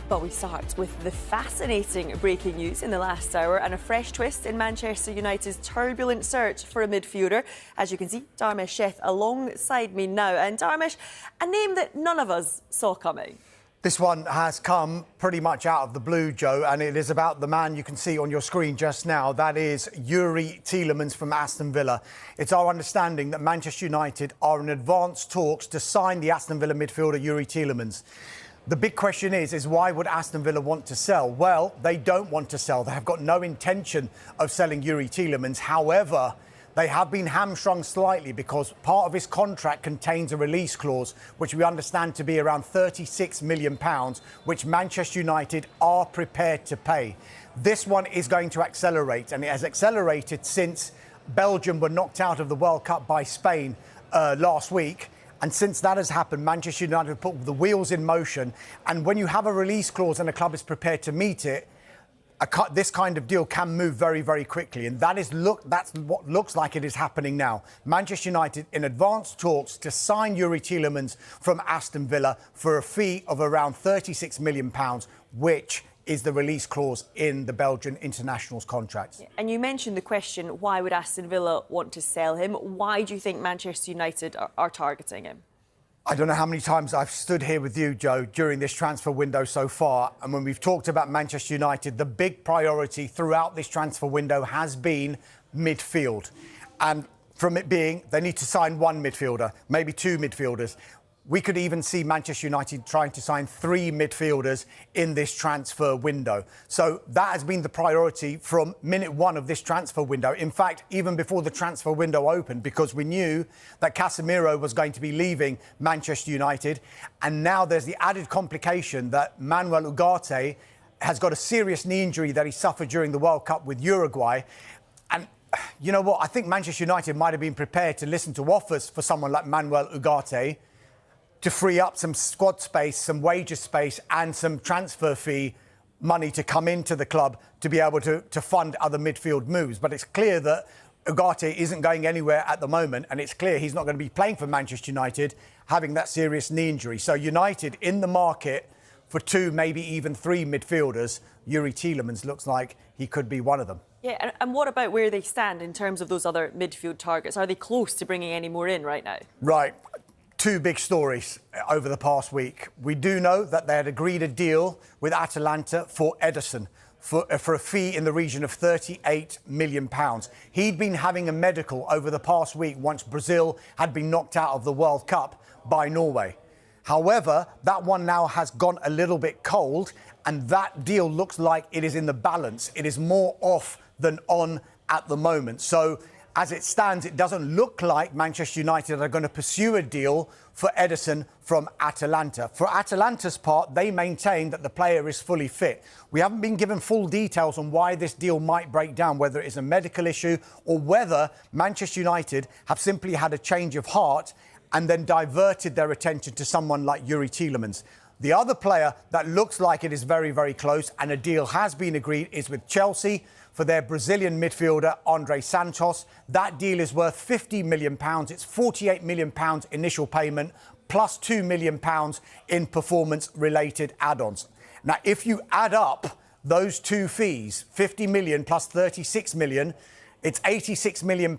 But we start with the fascinating breaking news in the last hour and a fresh twist in Manchester United's turbulent search for a midfielder. As you can see, Dharmesh Sheth alongside me now. And Dharmesh, a name that none of us saw coming. This one has come pretty much out of the blue, Joe, and it is about the man you can see on your screen just now. That is Youri Tielemans from Aston Villa. It's our understanding that Manchester United are in advanced talks to sign the Aston Villa midfielder Youri Tielemans. The big question is why would Aston Villa want to sell? Well, they don't want to sell. They have got no intention of selling Youri Tielemans. However, they have been hamstrung slightly because part of his contract contains a release clause, which we understand to be around £36 million, which Manchester United are prepared to pay. This one is going to accelerate, and it has accelerated since Belgium were knocked out of the World Cup by Spain last week. And since that has happened, Manchester United have put the wheels in motion. And when you have a release clause and a club is prepared to meet it, this kind of deal can move very, very quickly. And that's what looks like it is happening now. Manchester United in advanced talks to sign Youri Tielemans from Aston Villa for a fee of around £36 million, which is the release clause in the Belgian international's contract. And you mentioned the question, why would Aston Villa want to sell him? Why do you think Manchester United are targeting him? I don't know how many times I've stood here with you, Joe, during this transfer window so far. And when we've talked about Manchester United, the big priority throughout this transfer window has been midfield. And from it being, they need to sign one midfielder, maybe two midfielders. We could even see Manchester United trying to sign three midfielders in this transfer window. So that has been the priority from minute one of this transfer window. In fact, even before the transfer window opened, because we knew that Casemiro was going to be leaving Manchester United. And now there's the added complication that Manuel Ugarte has got a serious knee injury that he suffered during the World Cup with Uruguay. And you know what? I think Manchester United might have been prepared to listen to offers for someone like Manuel Ugarte to free up some squad space, some wages space and some transfer fee money to come into the club to be able to fund other midfield moves. But it's clear that Ugarte isn't going anywhere at the moment, and it's clear he's not going to be playing for Manchester United, having that serious knee injury. So United in the market for two, maybe even three midfielders. Youri Tielemans looks like he could be one of them. Yeah, and what about where they stand in terms of those other midfield targets? Are they close to bringing any more in right now? Right. Two big stories over the past week. We do know that they had agreed a deal with Atalanta for Ederson for a fee in the region of £38 million. He'd been having a medical over the past week once Brazil had been knocked out of the World Cup by Norway. However, that one now has gone a little bit cold, and that deal looks like it is in the balance. It is more off than on at the moment. So as it stands, it doesn't look like Manchester United are going to pursue a deal for Ederson from Atalanta. For Atalanta's part, they maintain that the player is fully fit. We haven't been given full details on why this deal might break down, whether it's a medical issue or whether Manchester United have simply had a change of heart and then diverted their attention to someone like Youri Tielemans. The other player that looks like it is very, very close and a deal has been agreed is with Chelsea for their Brazilian midfielder, Andre Santos. That deal is worth £50 million. It's £48 million initial payment plus £2 million in performance-related add-ons. Now, if you add up those two fees, 50 million plus 36 million, it's £86 million.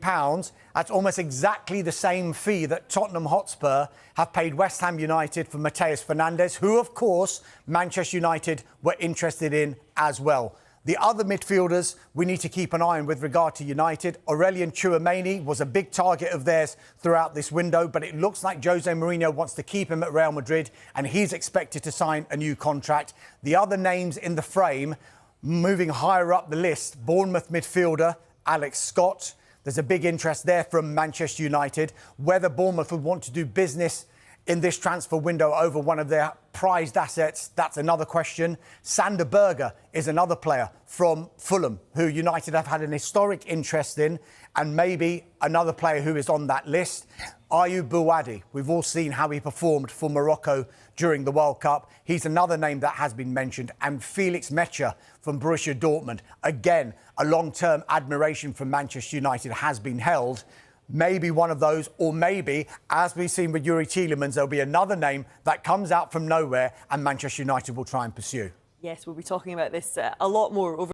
That's almost exactly the same fee that Tottenham Hotspur have paid West Ham United for Matheus Fernandes, who, of course, Manchester United were interested in as well. The other midfielders we need to keep an eye on with regard to United. Aurelien Tchouameni was a big target of theirs throughout this window, but it looks like Jose Mourinho wants to keep him at Real Madrid, and he's expected to sign a new contract. The other names in the frame, moving higher up the list, Bournemouth midfielder Alex Scott. There's a big interest there from Manchester United. Whether Bournemouth would want to do business in this transfer window over one of their prized assets, that's another question. Sander Berge is another player from Fulham who United have had an historic interest in, and maybe another player who is on that list. Ayoub Bouadi, we've all seen how he performed for Morocco during the World Cup. He's another name that has been mentioned. And Felix Mecha from Borussia Dortmund. Again, a long-term admiration from Manchester United has been held. Maybe one of those, or maybe, as we've seen with Youri Tielemans, there'll be another name that comes out from nowhere and Manchester United will try and pursue. Yes, we'll be talking about this a lot more over